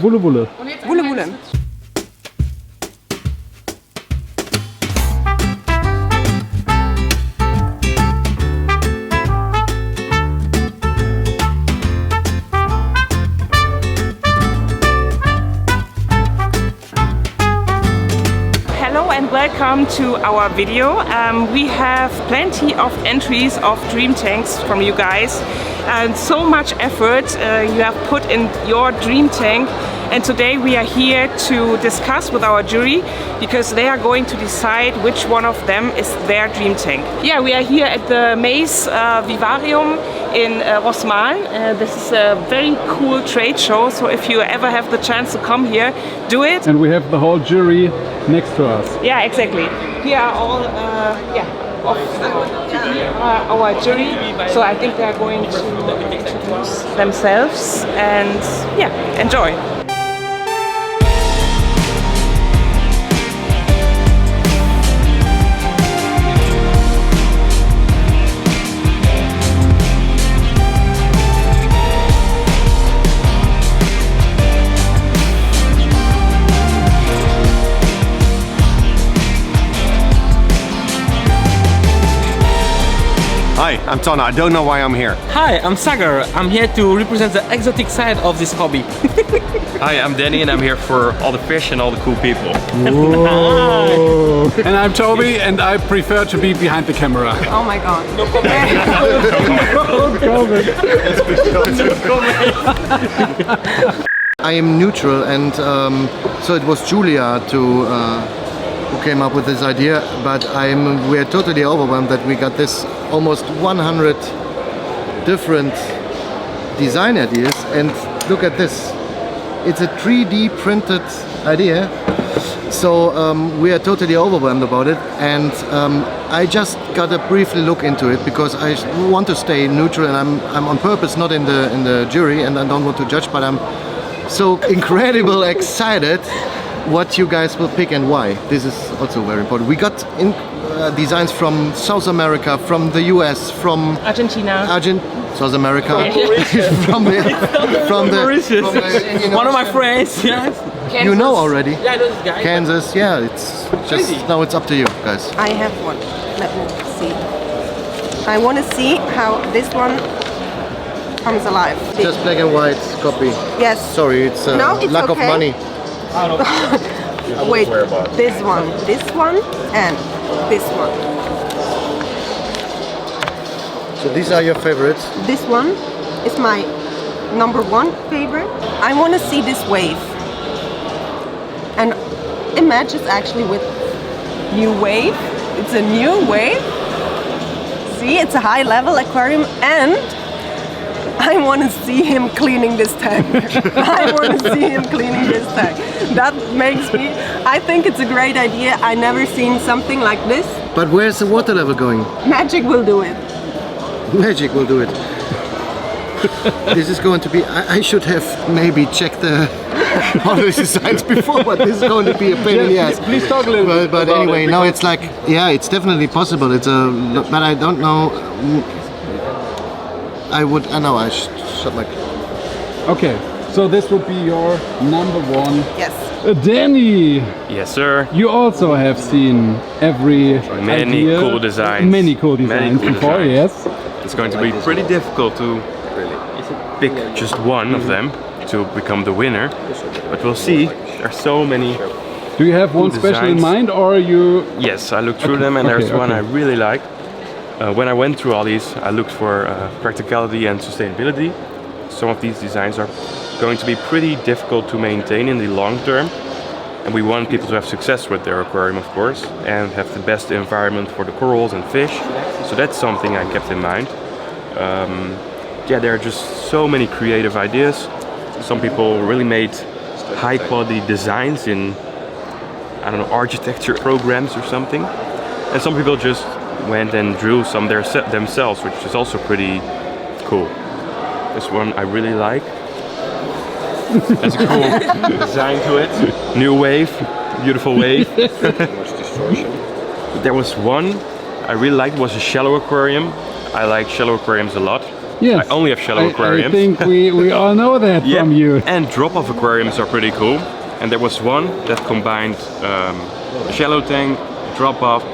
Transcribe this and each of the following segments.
Wulle Wulle. Wulle Wulle. Hello and welcome to our video. We have plenty of entries of dream tanks from you guys and so much effort you have put in your dream tank, and today we are here to discuss with our jury because they are going to decide which one of them is their dream tank. Yeah, we are here at the Maze Vivarium in Rosmalen. This is a very cool trade show, so if you ever have the chance to come here, do it. And we have the whole jury next to us. Yeah, exactly. Here are all of our jury, so I think they are going to introduce themselves and yeah, enjoy. Hi, I'm Tonna. I don't know why I'm here. Hi, I'm Sagar. I'm here to represent the exotic side of this hobby. Hi, I'm Danny and I'm here for all the fish and all the cool people. And I'm Toby and I prefer to be behind the camera. Oh my god. No I am neutral, and so it was Julia who came up with this idea, but we're totally overwhelmed that we got this almost 100 different design ideas, and look at this. It's a 3D printed idea, so we are totally overwhelmed about it, and I just got a briefly look into it because I want to stay neutral, and I'm on purpose not in the jury, and I don't want to judge, but I'm so incredible excited what you guys will pick and why. This is also very important. We got designs from South America, from the US, from Argentina. South America, from One of my friends, yes. Kansas. you know already. Yeah, I know this guy. Kansas, yeah. It's just Crazy. now it's up to you guys. I have one. Let me see. I want to see how this one comes alive. Just black and white copy. Yes. Sorry, it's No, it's lack okay. of money. Wait, this one, and this one. So these are your favorites. This one is my #1 favorite. I want to see this wave. And it matches actually with new wave. It's a new wave. See, it's a high level aquarium, and I want to see him cleaning this tank. I want to see him cleaning this tank. That makes me, I think it's a great idea. I never seen something like this. But where's the water level going? Magic will do it. Magic will do it. This is going to be. I should have maybe checked all the designs before, but this is going to be a pain in the ass. Please talk a little bit. But about anyway, it, now it's like, yeah, it's definitely possible. But I don't know. I know I shut my. Okay, so this would be your #1. Yes. Danny, Yes, sir. you also have seen Many idea, cool designs. Many cool designs before, designs. yes. It's going to be pretty difficult to pick just one of them to become the winner, but we'll see. There are so many. Do you have one special in designs. mind, or you? Yes, I looked through Okay, them and there's okay, one okay. I really like. When I went through all these, I looked for practicality and sustainability. Some of these designs are going to be pretty difficult to maintain in the long term, and we want people to have success with their aquarium, of course, and have the best environment for the corals and fish. So that's something I kept in mind. Yeah, there are just so many creative ideas. Some people really made high quality designs in, I don't know, architecture programs or something. And some people just went and drew some themselves, which is also pretty cool. This one I really like. Has a cool design to it. New wave, beautiful wave. There was one I really liked, was a shallow aquarium. I like shallow aquariums a lot. Yes. I only have shallow aquariums. I think we all know that Yeah. from you. And drop-off aquariums are pretty cool. And there was one that combined a shallow tank, drop-off,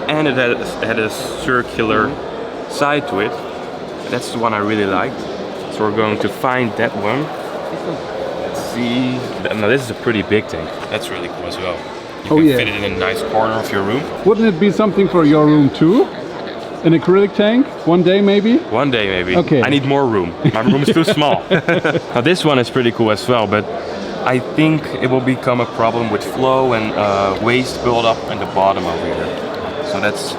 and it had a circular side to it. That's the one I really liked. So we're going to find that one. Let's see. Now this is a pretty big tank. That's really cool as well. You can fit it in a nice corner of your room. Wouldn't it be something for your room too? An acrylic tank? One day maybe? One day maybe. Okay. I need more room. My room is too small. Now this one is pretty cool as well, but I think it will become a problem with flow and waste build-up in the bottom over here. So that's,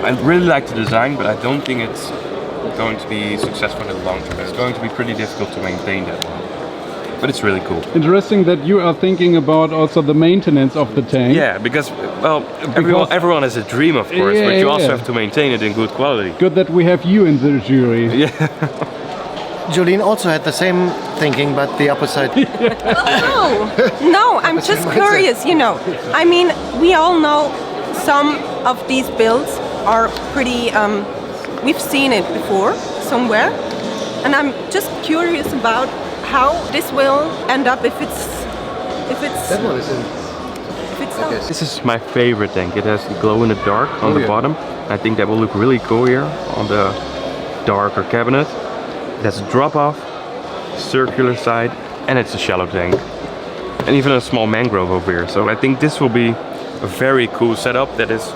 I really like the design, but I don't think it's going to be successful in the long term. It's going to be pretty difficult to maintain that one. But it's really cool. Interesting that you are thinking about also the maintenance of the tank. Yeah, because, well, everyone has a dream, of course, but you also have to maintain it in good quality. Good that we have you in the jury. Yeah. Jolene also had the same thinking, but the opposite. No, I'm just curious, you know. I mean, we all know some of these builds are pretty, we've seen it before somewhere. And I'm just curious about how this will end up if it's That one is in. if it's not. This is my favorite tank. It has glow in the dark on the bottom. I think that will look really cool here on the darker cabinet. That's a drop-off, circular side, and it's a shallow tank. And even a small mangrove over here. So I think this will be a very cool setup that is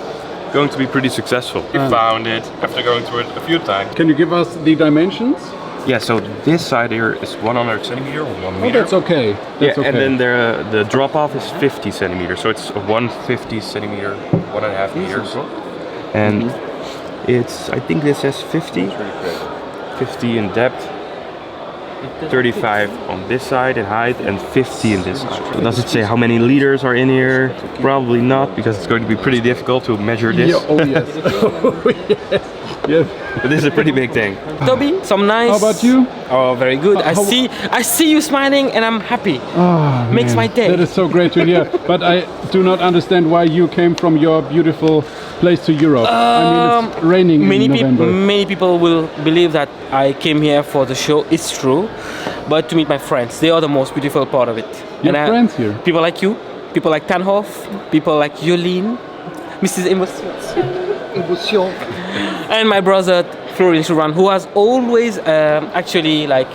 going to be pretty successful. We found it after going through it a few times. Can you give us the dimensions? Yeah, so this side here is 100 centimeter, 1 meter. Oh, that's okay. That's okay. And then the drop-off is 50 centimeters, so it's a 150 centimeter, 1.5 meters. And it's, I think this says 50 in depth, 35 on this side in height, and 50 in this side. So does it say how many liters are in here? Probably not, because it's going to be pretty difficult to measure this. Yeah, oh yes. Oh, yes. Yes. But this is a pretty big thing. Toby, some nice. How about you? Oh, very good. How- I see you smiling, and I'm happy. Oh, Makes my day. That is so great to hear. But I do not understand why you came from your beautiful place to Europe. I mean, it's raining in November. Many people will believe that I came here for the show. It's true, but to meet my friends, they are the most beautiful part of it. Your friends here? People like you, people like Tanhoff, people like Jolene, Mrs. Emotion, and my brother Florian Shuran, who has always actually like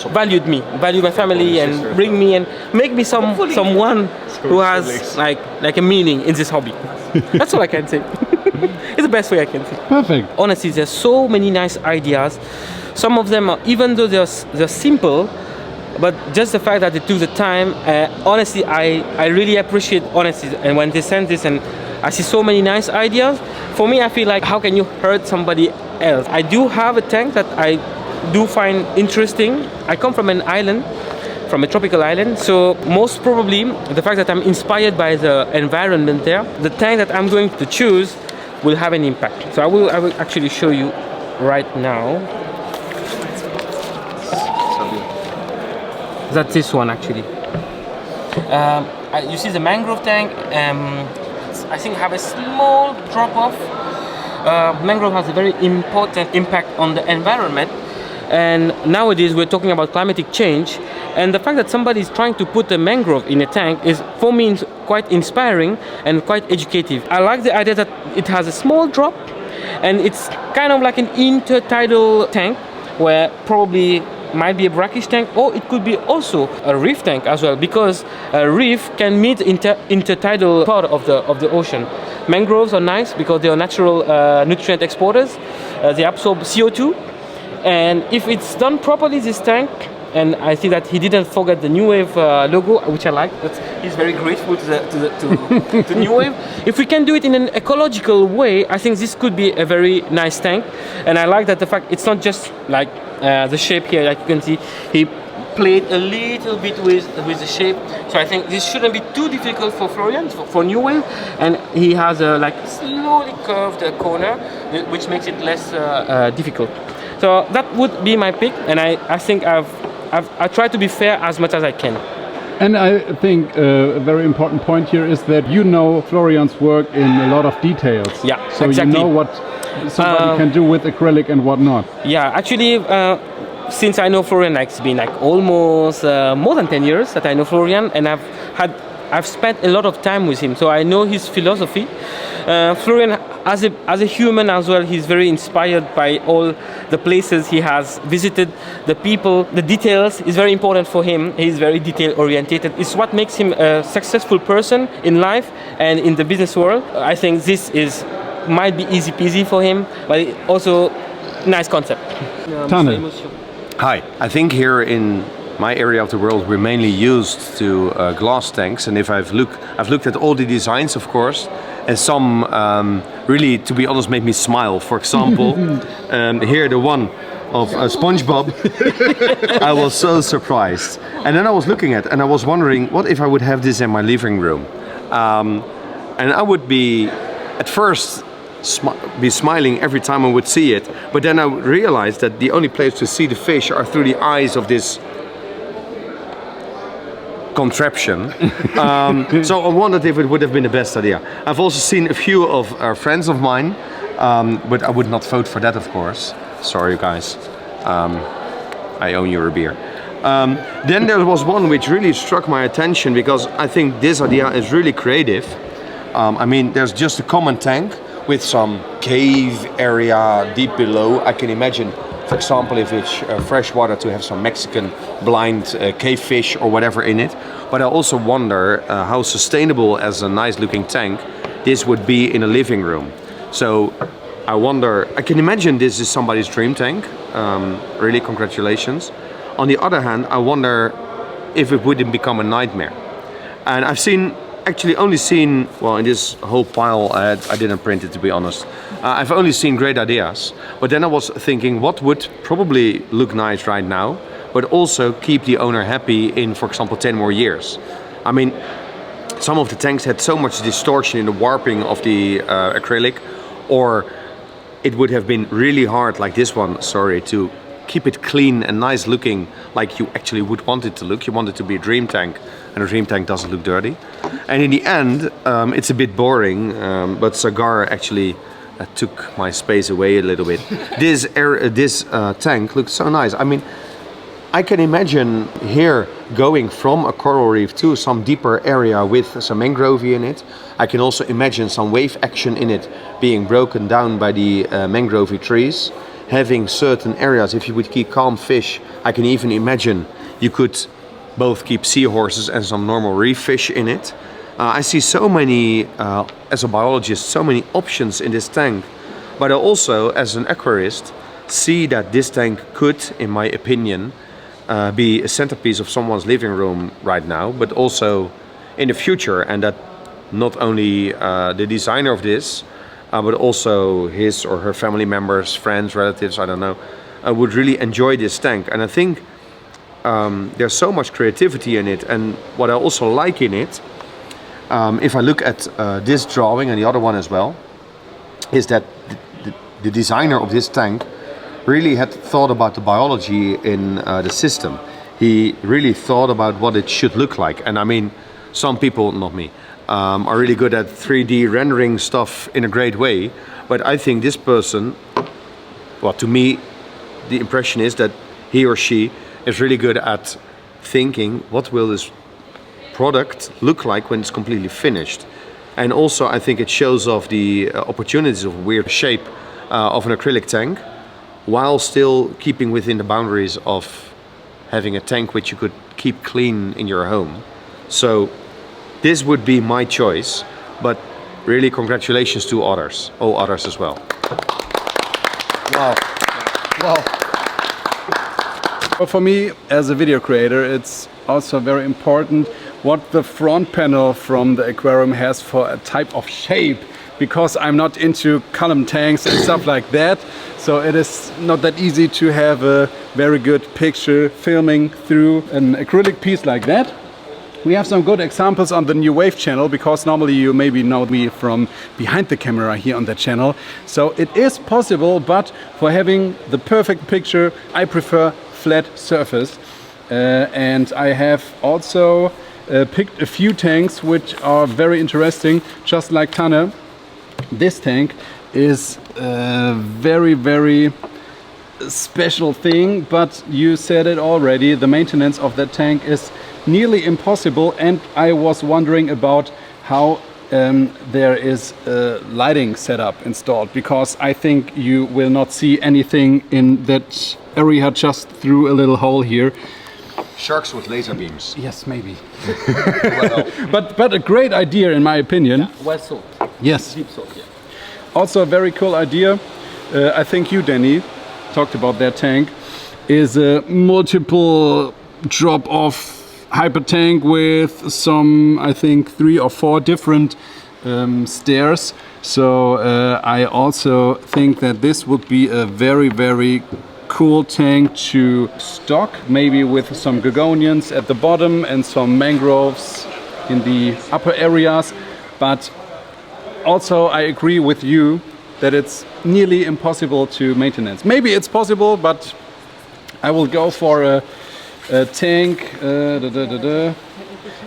valued my family, and bring me and make me someone who has like a meaning in this hobby. That's all I can say. It's the best way I can say. Perfect. Honestly, there's so many nice ideas. Some of them are, even though they're simple, but just the fact that they took the time, honestly, I really appreciate honesty. And when they send this and I see so many nice ideas, for me, I feel like, how can you hurt somebody else? I do have a tank that I do find interesting. I come from an island, from a tropical island, so most probably the fact that I'm inspired by the environment there, the tank that I'm going to choose will have an impact. So I will actually show you right now. That's this one actually. You see the mangrove tank. I think have a small drop-off. Mangrove has a very important impact on the environment, and nowadays we're talking about climatic change, and the fact that somebody is trying to put a mangrove in a tank is, for me, quite inspiring and quite educative. I like the idea that it has a small drop, and it's kind of like an intertidal tank, where probably might be a brackish tank, or it could be also a reef tank as well, because a reef can meet intertidal part of the ocean. Mangroves are nice because they are natural nutrient exporters. They absorb CO2, and if it's done properly, this tank, and I see that he didn't forget the New Wave logo, which I like. He's very grateful to New Wave. If we can do it in an ecological way, I think this could be a very nice tank. And I like that the fact it's not just like the shape here, like you can see, he played a little bit with the shape. So I think this shouldn't be too difficult for Florian, for New Wave. And he has a like slowly curved corner, which makes it less difficult. So that would be my pick, and I think I try to be fair as much as I can. And I think a very important point here is that you know Florian's work in a lot of details. Yeah, so exactly. you know what somebody can do with acrylic and what not. Yeah, actually, since I know Florian, like, it's been like almost more than 10 years that I know Florian, and I've spent a lot of time with him, so I know his philosophy. Florian, as a human as well, he's very inspired by all the places he has visited, the people, the details is very important for him. He's very detail oriented. It's what makes him a successful person in life and in the business world. I think this might be easy peasy for him, but also nice concept. Tane. Hi, I think here in my area of the world we're mainly used to glass tanks, and if I've looked at all the designs, of course, and some really, to be honest, made me smile. For example, here the one of SpongeBob. I was so surprised, and then I was looking at and I was wondering, what if I would have this in my living room, and I would be at first be smiling every time I would see it, but then I realized that the only place to see the fish are through the eyes of this contraption. So I wondered if it would have been the best idea. I've also seen a few of friends of mine, but I would not vote for that, of course. Sorry, guys. I owe you a beer. Then there was one which really struck my attention because I think this idea is really creative. I mean, there's just a common tank with some cave area deep below. I can imagine, for example, if it's fresh water, to have some Mexican blind cave fish or whatever in it. But I also wonder how sustainable as a nice looking tank this would be in a living room. So I wonder, I can imagine this is somebody's dream tank. Really, congratulations. On the other hand, I wonder if it wouldn't become a nightmare. And I've only seen, well, in this whole pile, I didn't print it, to be honest. I've only seen great ideas, but then I was thinking what would probably look nice right now, but also keep the owner happy in, for example, 10 more years. I mean, some of the tanks had so much distortion in the warping of the acrylic, or it would have been really hard, like this one, sorry, to keep it clean and nice looking like you actually would want it to look. You want it to be a dream tank, and a dream tank doesn't look dirty. And in the end, it's a bit boring, but Sagar actually took my space away a little bit. This tank looks so nice. I mean, I can imagine here going from a coral reef to some deeper area with some mangrove in it. I can also imagine some wave action in it being broken down by the mangrove trees. Having certain areas, if you would keep calm fish, I can even imagine you could both keep seahorses and some normal reef fish in it. I see so many, as a biologist, so many options in this tank. But I also, as an aquarist, see that this tank could, in my opinion, be a centerpiece of someone's living room right now, but also in the future, and that not only the designer of this, but also his or her family members, friends, relatives, I don't know, would really enjoy this tank. And I think there's so much creativity in it, and what I also like in it, if I look at this drawing and the other one as well, is that the designer of this tank really had thought about the biology in the system. He really thought about what it should look like. And I mean, some people, not me, are really good at 3D rendering stuff in a great way. But I think this person, well, to me, the impression is that he or she is really good at thinking, what will this product look like when it's completely finished? And also I think it shows off the opportunities of weird shape of an acrylic tank, while still keeping within the boundaries of having a tank which you could keep clean in your home. So this would be my choice, but really congratulations to others, all others as well. Wow. Wow. Well, for me, as a video creator, it's also very important what the front panel from the aquarium has for a type of shape, because I'm not into column tanks and stuff like that. So it is not that easy to have a very good picture filming through an acrylic piece like that. We have some good examples on the New Wave channel, because normally you maybe know me from behind the camera here on that channel. So it is possible, but for having the perfect picture, I prefer flat surface. And I have also picked a few tanks which are very interesting, just like Tane. This tank is very, very special thing, but you said it already. The maintenance of that tank is nearly impossible, and I was wondering about how there is a lighting setup installed, because I think you will not see anything in that area just through a little hole here. Sharks with laser beams. Yes, maybe. But a great idea in my opinion. Yeah, well sold. Yes. Deep sold, yeah. Also a very cool idea. I think you, Danny, talked about that tank. Is a multiple drop-off hyper tank with some, I think, 3 or 4 different stairs. So I also think that this would be a very, very cool tank to stock, maybe with some gorgonians at the bottom and some mangroves in the upper areas. But also I agree with you that it's nearly impossible to maintenance. Maybe it's possible, but I will go for a tank.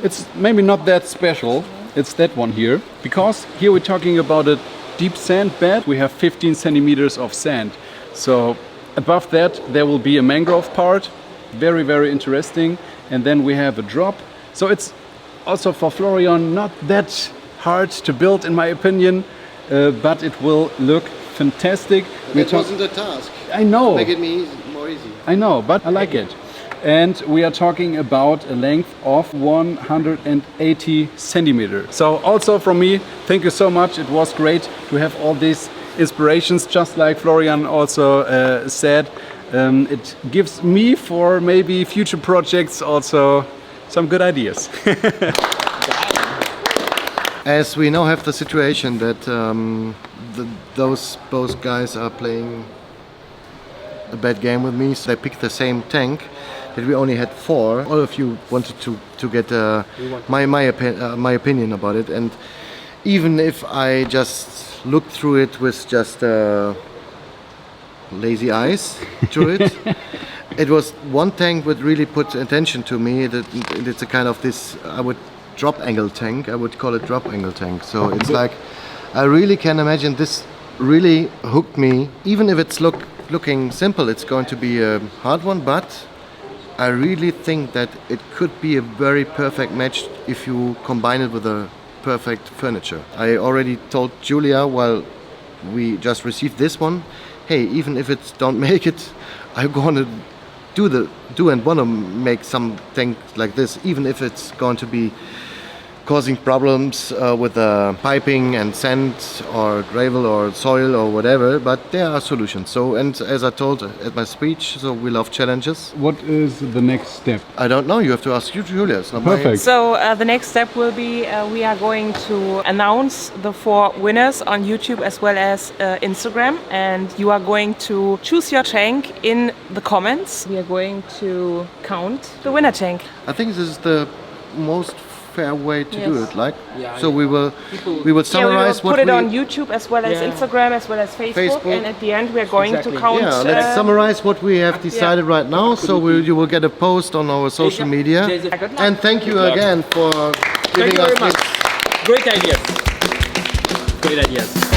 It's maybe not that special. It's that one here, because here we're talking about a deep sand bed. We have 15 centimeters of sand. So above that there will be a mangrove part, very, very interesting. And then we have a drop. So it's also for Florian not that hard to build in my opinion, but it will look fantastic. It wasn't a task. I know. Make it more easy. I know, but I like it. And we are talking about a length of 180 centimeters. So also from me, thank you so much. It was great to have all these inspirations, just like Florian also said. It gives me for maybe future projects also some good ideas. As we now have the situation that those both guys are playing a bad game with me, so they picked the same tank, that we only had 4. All of you wanted to get my opinion about it, and even if I just looked through it with just lazy eyes to it, it was one tank that really put attention to me. That it's a kind of this, I would drop angle tank. I would call it drop angle tank. So it's like, I really can imagine this really hooked me. Even if it's looking simple, it's going to be a hard one, but I really think that it could be a very perfect match if you combine it with a perfect furniture. I already told Julia while we just received this one, hey, even if it don't make it, I'm going to do and want to make something like this, even if it's going to be causing problems with piping and sand or gravel or soil or whatever, but there are solutions. So, and as I told at my speech, so we love challenges. What is the next step? I don't know, you have to ask you, Julia. It's not Perfect. So the next step will be we are going to announce the 4 winners on YouTube as well as Instagram, and you are going to choose your tank in the comments. We are going to count the winner tank. I think this is the most fair way to do it, like, Yeah, so yeah. we will summarize we will what put it we on YouTube as well as Instagram as well as Facebook, and at the end we are going to count. Yeah, let's summarize what we have decided right now. So you will get a post on our social media. Good luck. And thank you again for Thank giving you us very much. this. Great ideas. Great ideas.